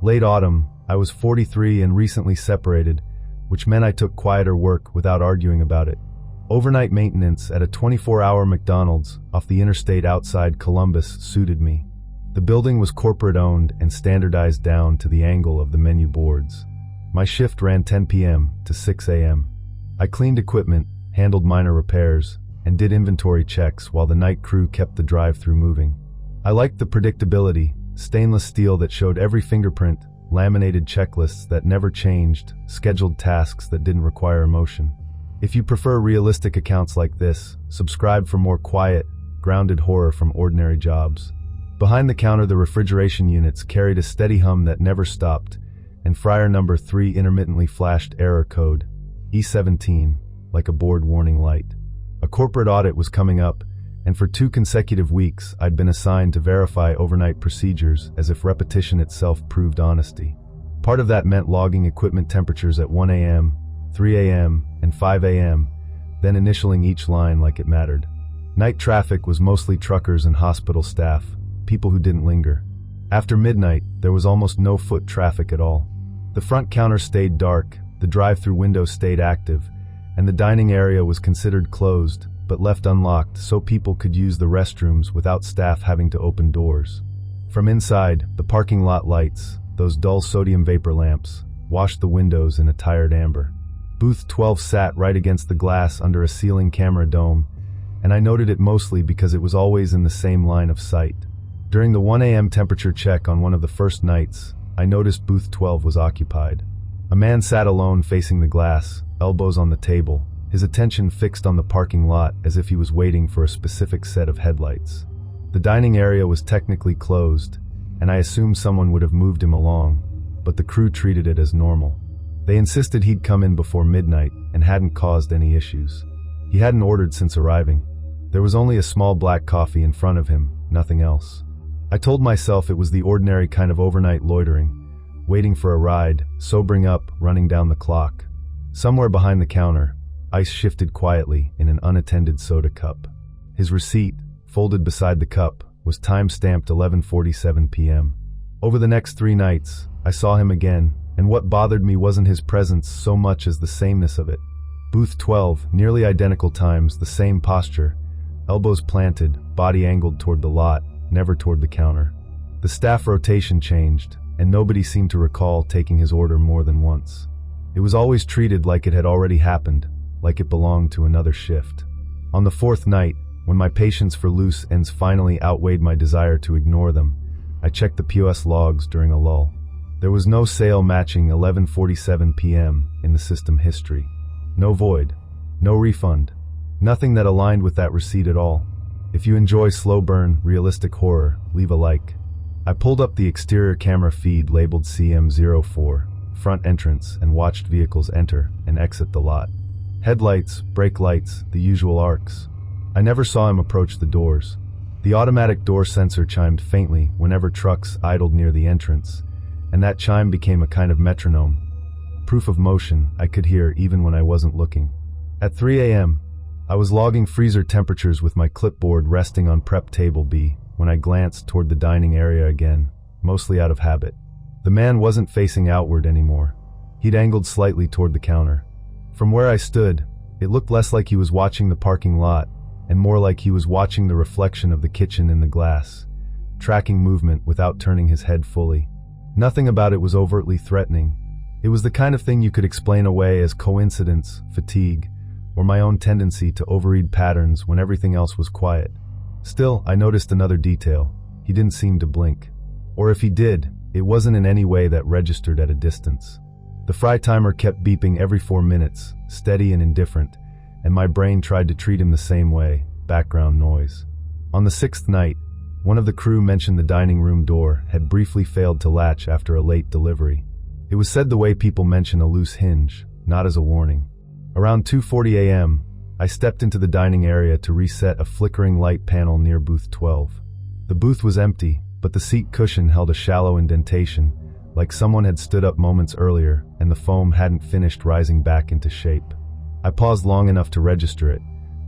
Late autumn, I was 43 and recently separated, which meant I took quieter work without arguing about it. Overnight maintenance at a 24-hour McDonald's off the interstate outside Columbus suited me. The building was corporate-owned and standardized down to the angle of the menu boards. My shift ran 10 p.m. to 6 a.m. I cleaned equipment, handled minor repairs, and did inventory checks while the night crew kept the drive-thru moving. I liked the predictability, stainless steel that showed every fingerprint, laminated checklists that never changed, scheduled tasks that didn't require emotion. If you prefer realistic accounts like this, subscribe for more quiet, grounded horror from ordinary jobs. Behind the counter, the refrigeration units carried a steady hum that never stopped, and fryer number 3 intermittently flashed error code, E17, like a board warning light. A corporate audit was coming up, and for 2 consecutive weeks I'd been assigned to verify overnight procedures as if repetition itself proved honesty. Part of that meant logging equipment temperatures at 1 a.m., 3 a.m., and 5 a.m., then initialing each line like it mattered. Night traffic was mostly truckers and hospital staff, people who didn't linger. After midnight, there was almost no foot traffic at all. The front counter stayed dark, the drive-thru window stayed active, and the dining area was considered closed, but left unlocked so people could use the restrooms without staff having to open doors. From inside, the parking lot lights, those dull sodium vapor lamps, washed the windows in a tired amber. Booth 12 sat right against the glass under a ceiling camera dome, and I noted it mostly because it was always in the same line of sight. During the 1 a.m. temperature check on one of the first nights, I noticed booth 12 was occupied. A man sat alone facing the glass, elbows on the table, his attention fixed on the parking lot as if he was waiting for a specific set of headlights. The dining area was technically closed, and I assumed someone would have moved him along, but the crew treated it as normal. They insisted he'd come in before midnight and hadn't caused any issues. He hadn't ordered since arriving. There was only a small black coffee in front of him, nothing else. I told myself it was the ordinary kind of overnight loitering, waiting for a ride, sobering up, running down the clock. Somewhere behind the counter, ice shifted quietly in an unattended soda cup. His receipt, folded beside the cup, was time-stamped 11:47 p.m. Over the next 3 nights, I saw him again, and what bothered me wasn't his presence so much as the sameness of it. Booth 12, nearly identical times, the same posture, elbows planted, body angled toward the lot, never toward the counter. The staff rotation changed, and nobody seemed to recall taking his order more than once. It was always treated like it had already happened, like it belonged to another shift. On the 4th night, when my patience for loose ends finally outweighed my desire to ignore them, I checked the POS logs during a lull. There was no sale matching 11:47 p.m. in the system history. No void, no refund, nothing that aligned with that receipt at all. If you enjoy slow burn, realistic horror, leave a like. I pulled up the exterior camera feed labeled CM04, front entrance, and watched vehicles enter and exit the lot. Headlights, brake lights, the usual arcs. I never saw him approach the doors. The automatic door sensor chimed faintly whenever trucks idled near the entrance, and that chime became a kind of metronome. Proof of motion I could hear even when I wasn't looking. At 3 a.m., I was logging freezer temperatures with my clipboard resting on prep table B when I glanced toward the dining area again, mostly out of habit. The man wasn't facing outward anymore. He'd angled slightly toward the counter. From where I stood, it looked less like he was watching the parking lot and more like he was watching the reflection of the kitchen in the glass, tracking movement without turning his head fully. Nothing about it was overtly threatening. It was the kind of thing you could explain away as coincidence, fatigue, or my own tendency to overread patterns when everything else was quiet. Still, I noticed another detail. He didn't seem to blink. Or if he did, it wasn't in any way that registered at a distance. The fry timer kept beeping every 4 minutes, steady and indifferent, and my brain tried to treat him the same way, background noise. On the 6th night, one of the crew mentioned the dining room door had briefly failed to latch after a late delivery. It was said the way people mention a loose hinge, not as a warning. Around 2:40 a.m., I stepped into the dining area to reset a flickering light panel near booth 12. The booth was empty, but the seat cushion held a shallow indentation, like someone had stood up moments earlier and the foam hadn't finished rising back into shape. I paused long enough to register it,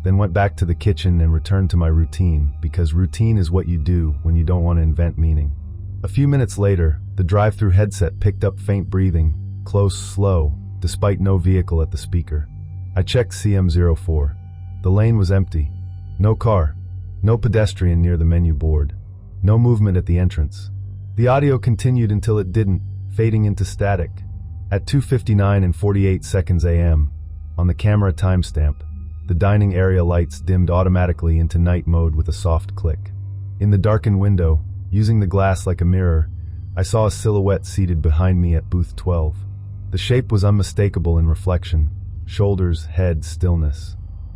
then went back to the kitchen and returned to my routine, because routine is what you do when you don't want to invent meaning. A few minutes later, The drive-through headset picked up faint breathing, close, slow, despite no vehicle at the speaker. I checked CM04. The lane was empty. No car. No pedestrian near the menu board. No movement at the entrance. The audio continued until it didn't, fading into static. At 2:59 and 48 seconds AM, on the camera timestamp, the dining area lights dimmed automatically into night mode with a soft click. In the darkened window, using the glass like a mirror, I saw a silhouette seated behind me at booth 12. The shape was unmistakable in reflection. Shoulders, head, stillness.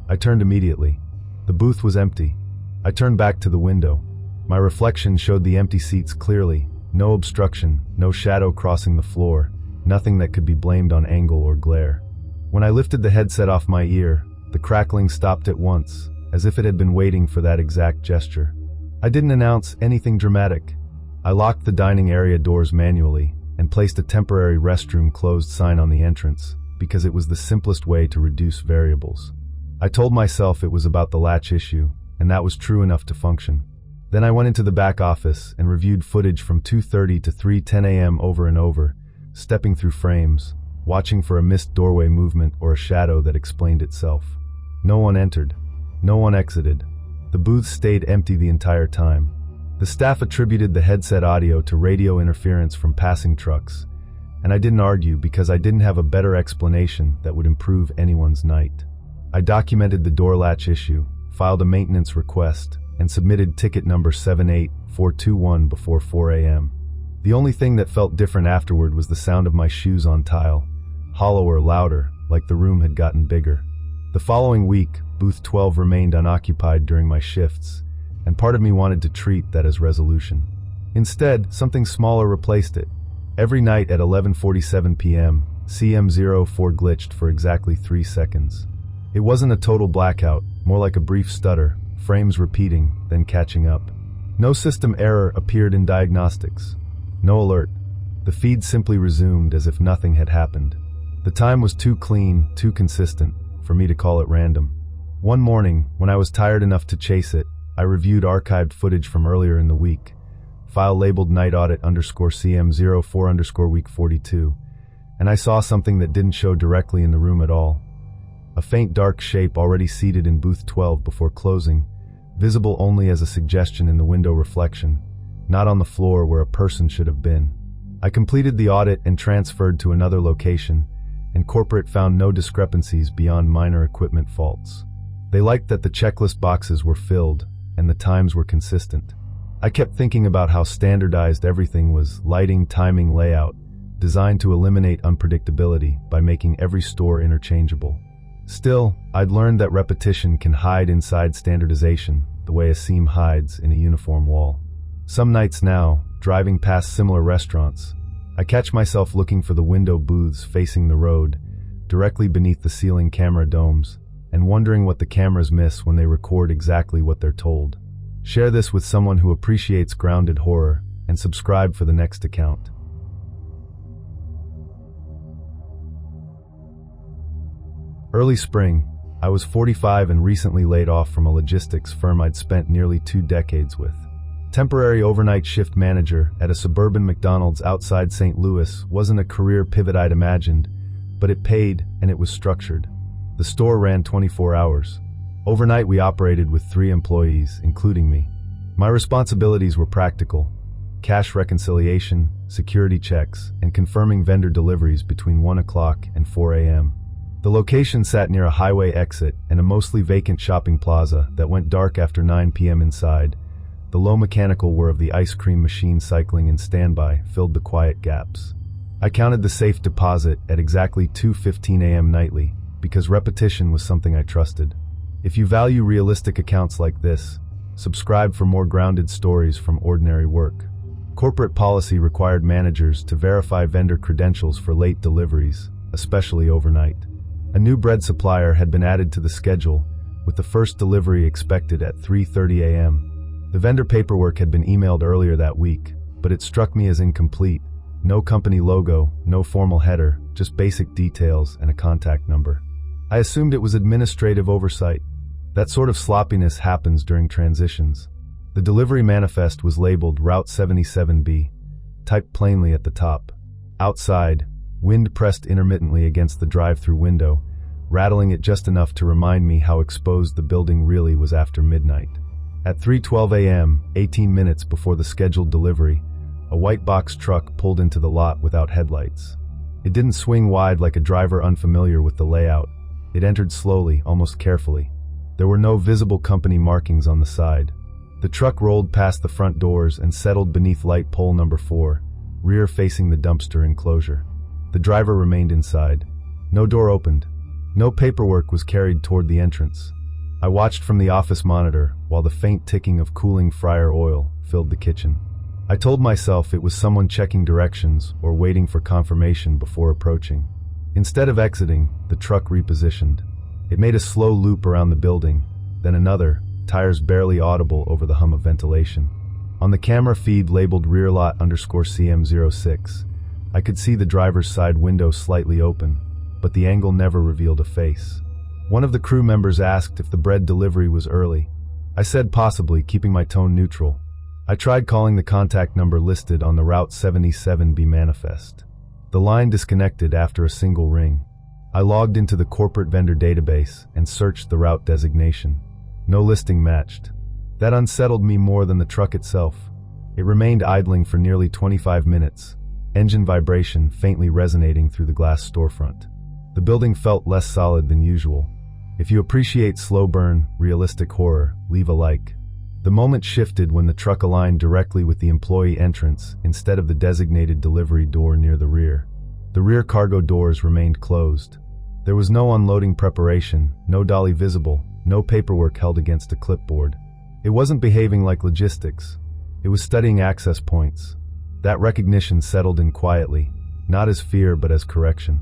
I turned immediately. The booth was empty. I turned back to the window. My reflection showed the empty seats clearly. No obstruction, no shadow crossing the floor, nothing that could be blamed on angle or glare. When I lifted the headset off my ear, the crackling stopped at once, as if it had been waiting for that exact gesture. I didn't announce anything dramatic. I locked the dining area doors manually and placed a temporary restroom closed sign on the entrance, because it was the simplest way to reduce variables. I told myself it was about the latch issue, and that was true enough to function. Then I went into the back office and reviewed footage from 2:30 to 3:10 AM over and over, stepping through frames, watching for a missed doorway movement or a shadow that explained itself. No one entered. No one exited. The booth stayed empty the entire time. The staff attributed the headset audio to radio interference from passing trucks, and I didn't argue because I didn't have a better explanation that would improve anyone's night. I documented the door latch issue, filed a maintenance request, and submitted ticket number 78421 before 4 AM. The only thing that felt different afterward was the sound of my shoes on tile, hollower, louder, like the room had gotten bigger. The following week, booth 12 remained unoccupied during my shifts, and part of me wanted to treat that as resolution. Instead, something smaller replaced it. Every night at 11:47 PM, CM04 glitched for exactly 3 seconds. It wasn't a total blackout, more like a brief stutter, frames repeating, then catching up. No system error appeared in diagnostics. No alert. The feed simply resumed as if nothing had happened. The time was too clean, too consistent, for me to call it random. One morning, when I was tired enough to chase it, I reviewed archived footage from earlier in the week, file labeled night audit _CM04 week 42, and I saw something that didn't show directly in the room at all. A faint dark shape already seated in booth 12 before closing, visible only as a suggestion in the window reflection, not on the floor where a person should have been. I completed the audit and transferred to another location, and corporate found no discrepancies beyond minor equipment faults. They liked that the checklist boxes were filled and the times were consistent. I kept thinking about how standardized everything was: lighting, timing, layout, designed to eliminate unpredictability by making every store interchangeable. Still, I'd learned that repetition can hide inside standardization, the way a seam hides in a uniform wall. Some nights now, driving past similar restaurants, I catch myself looking for the window booths facing the road, directly beneath the ceiling camera domes, and wondering what the cameras miss when they record exactly what they're told. Share this with someone who appreciates grounded horror, and subscribe for the next account. Early spring, I was 45 and recently laid off from a logistics firm I'd spent nearly 2 decades with. Temporary overnight shift manager at a suburban McDonald's outside St. Louis wasn't a career pivot I'd imagined, but it paid and it was structured. The store ran 24 hours. Overnight we operated with 3 employees, including me. My responsibilities were practical: cash reconciliation, security checks, and confirming vendor deliveries between 1 o'clock and 4 a.m. The location sat near a highway exit and a mostly vacant shopping plaza that went dark after 9 p.m. inside. The low mechanical whir of the ice cream machine cycling in standby filled the quiet gaps. I counted the safe deposit at exactly 2:15 a.m. nightly, because repetition was something I trusted. If you value realistic accounts like this, subscribe for more grounded stories from ordinary work. Corporate policy required managers to verify vendor credentials for late deliveries, especially overnight. A new bread supplier had been added to the schedule, with the first delivery expected at 3:30 a.m. The vendor paperwork had been emailed earlier that week, but it struck me as incomplete. No company logo, no formal header, just basic details and a contact number. I assumed it was administrative oversight. That sort of sloppiness happens during transitions. The delivery manifest was labeled Route 77B, typed plainly at the top. Outside, wind pressed intermittently against the drive-through window, rattling it just enough to remind me how exposed the building really was after midnight. At 3:12 a.m., 18 minutes before the scheduled delivery, a white box truck pulled into the lot without headlights. It didn't swing wide like a driver unfamiliar with the layout. It entered slowly, almost carefully. There were no visible company markings on the side. The truck rolled past the front doors and settled beneath light pole number 4, rear facing the dumpster enclosure. The driver remained inside. No door opened. No paperwork was carried toward the entrance. I watched from the office monitor while the faint ticking of cooling fryer oil filled the kitchen. I told myself it was someone checking directions or waiting for confirmation before approaching. Instead of exiting, the truck repositioned. It made a slow loop around the building, then another, tires barely audible over the hum of ventilation. On the camera feed labeled rearlot_CM06, I could see the driver's side window slightly open, but the angle never revealed a face. One of the crew members asked if the bread delivery was early. I said possibly, keeping my tone neutral. I tried calling the contact number listed on the Route 77B manifest. The line disconnected after a single ring. I logged into the corporate vendor database and searched the route designation. No listing matched. That unsettled me more than the truck itself. It remained idling for nearly 25 minutes, engine vibration faintly resonating through the glass storefront. The building felt less solid than usual. If you appreciate slow burn, realistic horror, leave a like. The moment shifted when the truck aligned directly with the employee entrance instead of the designated delivery door near the rear. The rear cargo doors remained closed. There was no unloading preparation, no dolly visible, no paperwork held against a clipboard. It wasn't behaving like logistics. It was studying access points. That recognition settled in quietly, not as fear but as correction.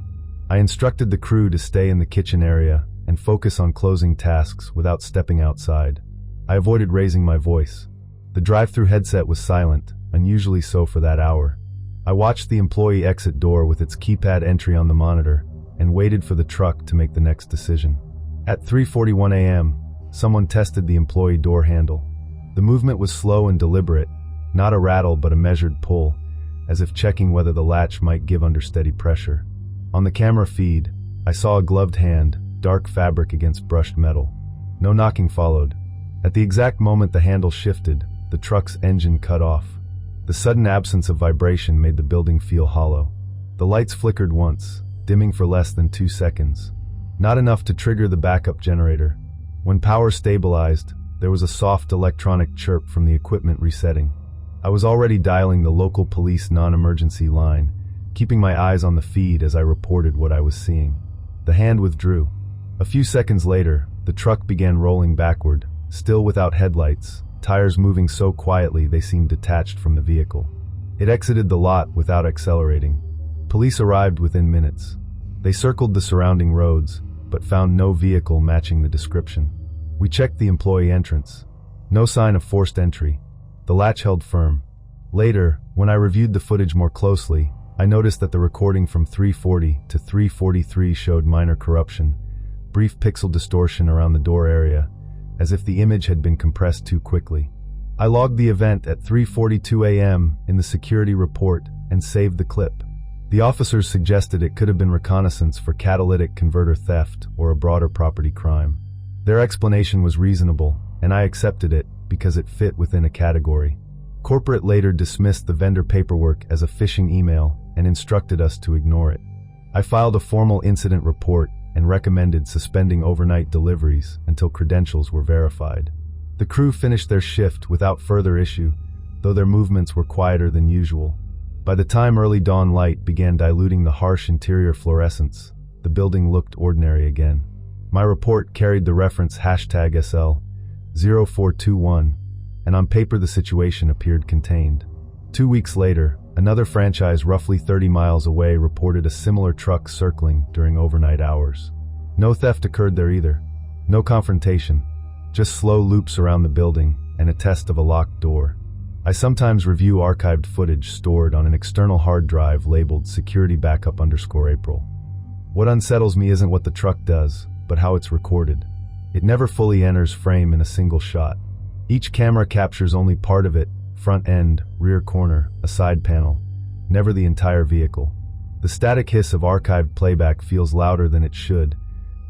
I instructed the crew to stay in the kitchen area and focus on closing tasks without stepping outside. I avoided raising my voice. The drive-through headset was silent, unusually so for that hour. I watched the employee exit door with its keypad entry on the monitor and waited for the truck to make the next decision. At 3:41 a.m., someone tested the employee door handle. The movement was slow and deliberate, not a rattle but a measured pull, as if checking whether the latch might give under steady pressure. On the camera feed, I saw a gloved hand, dark fabric against brushed metal. No knocking followed. At the exact moment the handle shifted, the truck's engine cut off. The sudden absence of vibration made the building feel hollow. The lights flickered once, dimming for less than 2 seconds. Not enough to trigger the backup generator. When power stabilized, there was a soft electronic chirp from the equipment resetting. I was already dialing the local police non-emergency line, keeping my eyes on the feed as I reported what I was seeing. The hand withdrew. A few seconds later, the truck began rolling backward, still without headlights, tires moving so quietly they seemed detached from the vehicle. It exited the lot without accelerating. Police arrived within minutes. They circled the surrounding roads, but found no vehicle matching the description. We checked the employee entrance. No sign of forced entry. The latch held firm. Later, when I reviewed the footage more closely, I noticed that the recording from 3:40 to 3:43 showed minor corruption, brief pixel distortion around the door area, as if the image had been compressed too quickly. I logged the event at 3:42 a.m. in the security report and saved the clip. The officers suggested it could have been reconnaissance for catalytic converter theft or a broader property crime. Their explanation was reasonable, and I accepted it because it fit within a category. Corporate later dismissed the vendor paperwork as a phishing email and instructed us to ignore it. I filed a formal incident report and recommended suspending overnight deliveries until credentials were verified. The crew finished their shift without further issue, though their movements were quieter than usual. By the time early dawn light began diluting the harsh interior fluorescence, the building looked ordinary again. My report carried the reference #SL0421, and on paper the situation appeared contained. 2 weeks later, another franchise roughly 30 miles away reported a similar truck circling during overnight hours. No theft occurred there either. No confrontation. Just slow loops around the building and a test of a locked door. I sometimes review archived footage stored on an external hard drive labeled security backup_April. What unsettles me isn't what the truck does, but how it's recorded. It never fully enters frame in a single shot. Each camera captures only part of it, front end, rear corner, a side panel, never the entire vehicle. The static hiss of archived playback feels louder than it should,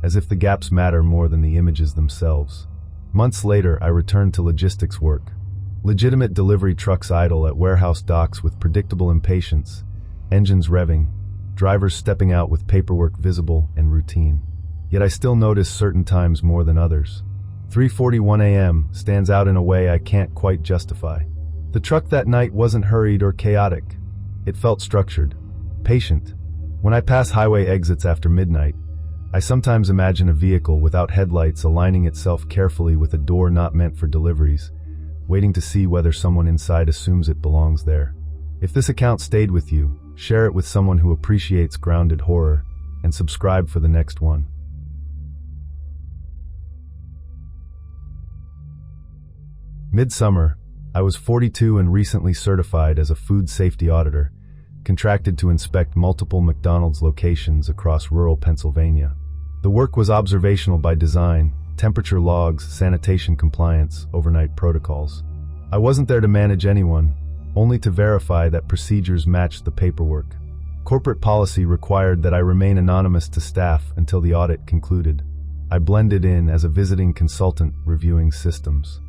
as if the gaps matter more than the images themselves. Months later, I returned to logistics work. Legitimate delivery trucks idle at warehouse docks with predictable impatience, engines revving, drivers stepping out with paperwork visible and routine. Yet I still notice certain times more than others. 3:41 a.m. stands out in a way I can't quite justify. The truck that night wasn't hurried or chaotic. It felt structured, patient. When I pass highway exits after midnight, I sometimes imagine a vehicle without headlights aligning itself carefully with a door not meant for deliveries, waiting to see whether someone inside assumes it belongs there. If this account stayed with you, share it with someone who appreciates grounded horror, and subscribe for the next one. Midsummer, I was 42 and recently certified as a food safety auditor, contracted to inspect multiple McDonald's locations across rural Pennsylvania. The work was observational by design, temperature logs, sanitation compliance, overnight protocols. I wasn't there to manage anyone, only to verify that procedures matched the paperwork. Corporate policy required that I remain anonymous to staff until the audit concluded. I blended in as a visiting consultant reviewing systems.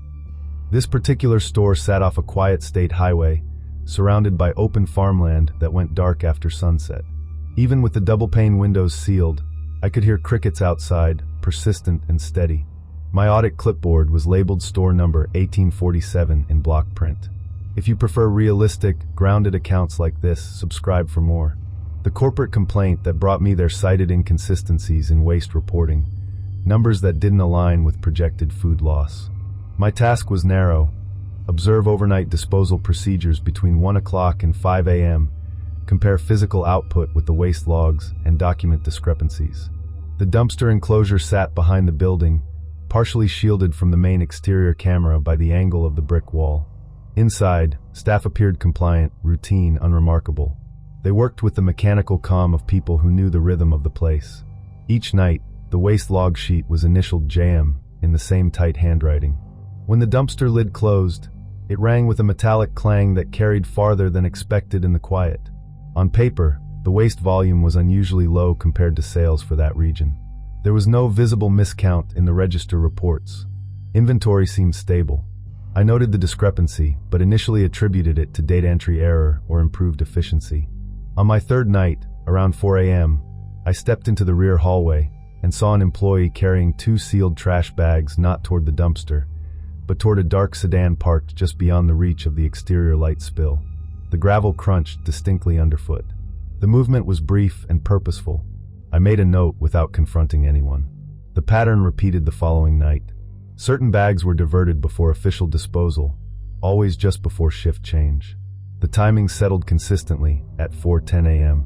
This particular store sat off a quiet state highway, surrounded by open farmland that went dark after sunset. Even with the double-pane windows sealed, I could hear crickets outside, persistent and steady. My audit clipboard was labeled store number 1847 in block print. If you prefer realistic, grounded accounts like this, subscribe for more. The corporate complaint that brought me there cited inconsistencies in waste reporting, numbers that didn't align with projected food loss. My task was narrow: observe overnight disposal procedures between 1 o'clock and 5 a.m., compare physical output with the waste logs, and document discrepancies. The dumpster enclosure sat behind the building, partially shielded from the main exterior camera by the angle of the brick wall. Inside, staff appeared compliant, routine, unremarkable. They worked with the mechanical calm of people who knew the rhythm of the place. Each night, the waste log sheet was initialed JM in the same tight handwriting. When the dumpster lid closed, it rang with a metallic clang that carried farther than expected in the quiet. On paper, the waste volume was unusually low compared to sales for that region. There was no visible miscount in the register reports. Inventory seemed stable. I noted the discrepancy, but initially attributed it to data entry error or improved efficiency. On my third night, around 4 a.m., I stepped into the rear hallway and saw an employee carrying 2 sealed trash bags not toward the dumpster, but toward a dark sedan parked just beyond the reach of the exterior light spill. The gravel crunched distinctly underfoot. The movement was brief and purposeful. I made a note without confronting anyone. The pattern repeated the following night. Certain bags were diverted before official disposal, always just before shift change. The timing settled consistently at 4:10 a.m.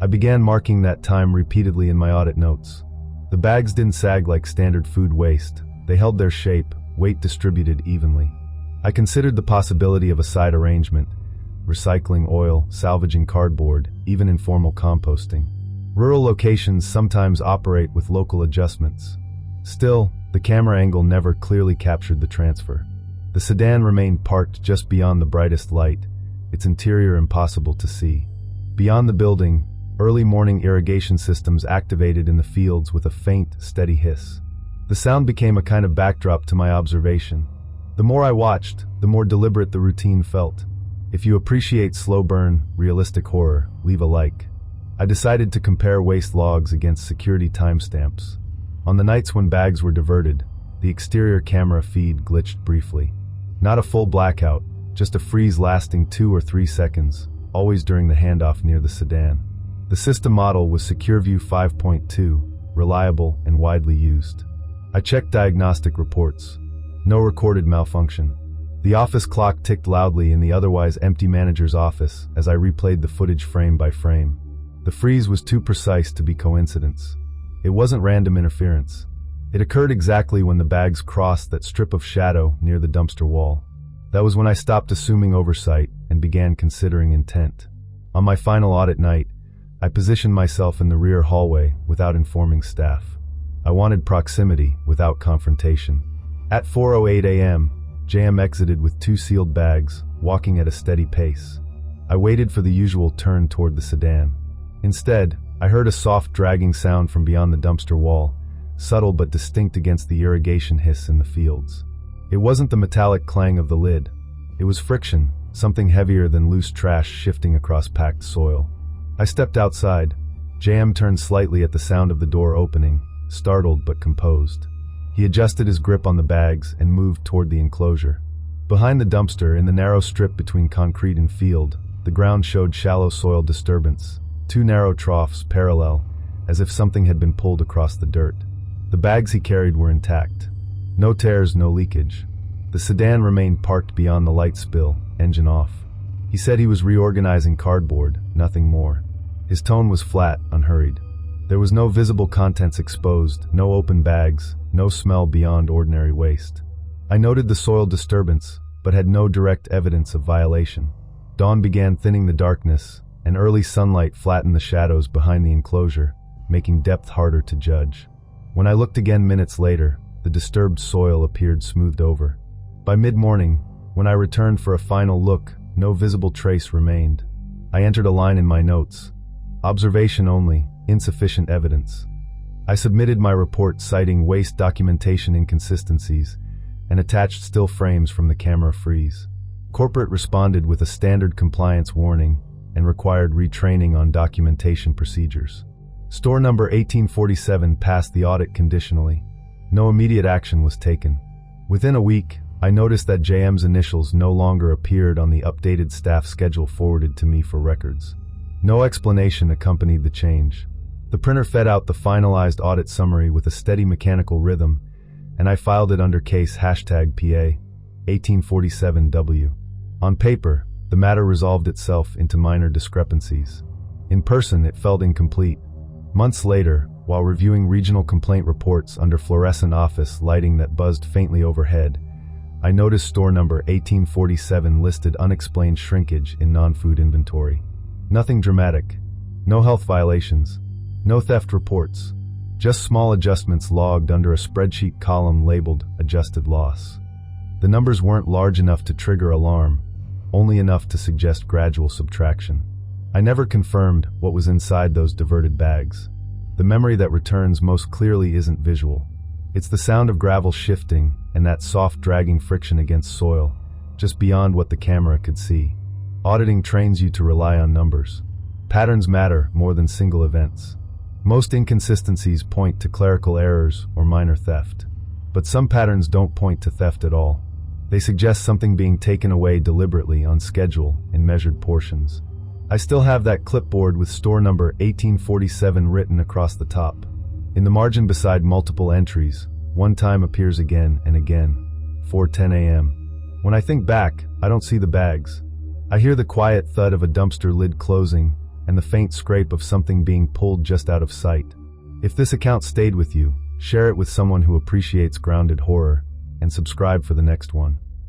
I began marking that time repeatedly in my audit notes. The bags didn't sag like standard food waste. They held their shape, weight distributed evenly. I considered the possibility of a side arrangement: recycling oil, salvaging cardboard, even informal composting. Rural locations sometimes operate with local adjustments. Still, the camera angle never clearly captured the transfer. The sedan remained parked just beyond the brightest light, its interior impossible to see. Beyond the building, early morning irrigation systems activated in the fields with a faint, steady hiss. The sound became a kind of backdrop to my observation. The more I watched, the more deliberate the routine felt. If you appreciate slow burn, realistic horror, leave a like. I decided to compare waste logs against security timestamps. On the nights when bags were diverted, the exterior camera feed glitched briefly. Not a full blackout, just a freeze lasting 2 or 3 seconds, always during the handoff near the sedan. The system model was SecureView 5.2, reliable and widely used. I checked diagnostic reports. No recorded malfunction. The office clock ticked loudly in the otherwise empty manager's office as I replayed the footage frame by frame. The freeze was too precise to be coincidence. It wasn't random interference. It occurred exactly when the bags crossed that strip of shadow near the dumpster wall. That was when I stopped assuming oversight and began considering intent. On my final audit night, I positioned myself in the rear hallway without informing staff. I wanted proximity without confrontation. At 4:08 a.m., JM exited with 2 sealed bags, walking at a steady pace. I waited for the usual turn toward the sedan. Instead, I heard a soft dragging sound from beyond the dumpster wall, subtle but distinct against the irrigation hiss in the fields. It wasn't the metallic clang of the lid. It was friction, something heavier than loose trash shifting across packed soil. I stepped outside. JM turned slightly at the sound of the door opening, startled but composed. He adjusted his grip on the bags and moved toward the enclosure. Behind the dumpster, in the narrow strip between concrete and field, the ground showed shallow soil disturbance, 2 narrow troughs parallel, as if something had been pulled across the dirt. The bags he carried were intact. No tears, no leakage. The sedan remained parked beyond the light spill, engine off. He said he was reorganizing cardboard, nothing more. His tone was flat, unhurried. There was no visible contents exposed, no open bags, no smell beyond ordinary waste. I noted the soil disturbance, but had no direct evidence of violation. Dawn began thinning the darkness, and early sunlight flattened the shadows behind the enclosure, making depth harder to judge. When I looked again minutes later, the disturbed soil appeared smoothed over. By mid-morning, when I returned for a final look, no visible trace remained. I entered a line in my notes. Observation only, insufficient evidence. I submitted my report citing waste documentation inconsistencies and attached still frames from the camera freeze. Corporate responded with a standard compliance warning and required retraining on documentation procedures. Store number 1847 passed the audit conditionally. No immediate action was taken. Within a week, I noticed that JM's initials no longer appeared on the updated staff schedule forwarded to me for records. No explanation accompanied the change. The printer fed out the finalized audit summary with a steady mechanical rhythm, and I filed it under case #PA 1847W. On paper, the matter resolved itself into minor discrepancies. In person, it felt incomplete. Months later, while reviewing regional complaint reports under fluorescent office lighting that buzzed faintly overhead, I noticed store number 1847 listed unexplained shrinkage in non-food inventory. Nothing dramatic. No health violations. No theft reports. Just small adjustments logged under a spreadsheet column labeled adjusted loss. The numbers weren't large enough to trigger alarm, only enough to suggest gradual subtraction. I never confirmed what was inside those diverted bags. The memory that returns most clearly isn't visual. It's the sound of gravel shifting and that soft dragging friction against soil, just beyond what the camera could see. Auditing trains you to rely on numbers. Patterns matter more than single events. Most inconsistencies point to clerical errors or minor theft. But some patterns don't point to theft at all. They suggest something being taken away deliberately on schedule in measured portions. I still have that clipboard with store number 1847 written across the top. In the margin beside multiple entries, one time appears again and again, 4:10 a.m. When I think back, I don't see the bags. I hear the quiet thud of a dumpster lid closing and the faint scrape of something being pulled just out of sight. If this account stayed with you, share it with someone who appreciates grounded horror, and subscribe for the next one.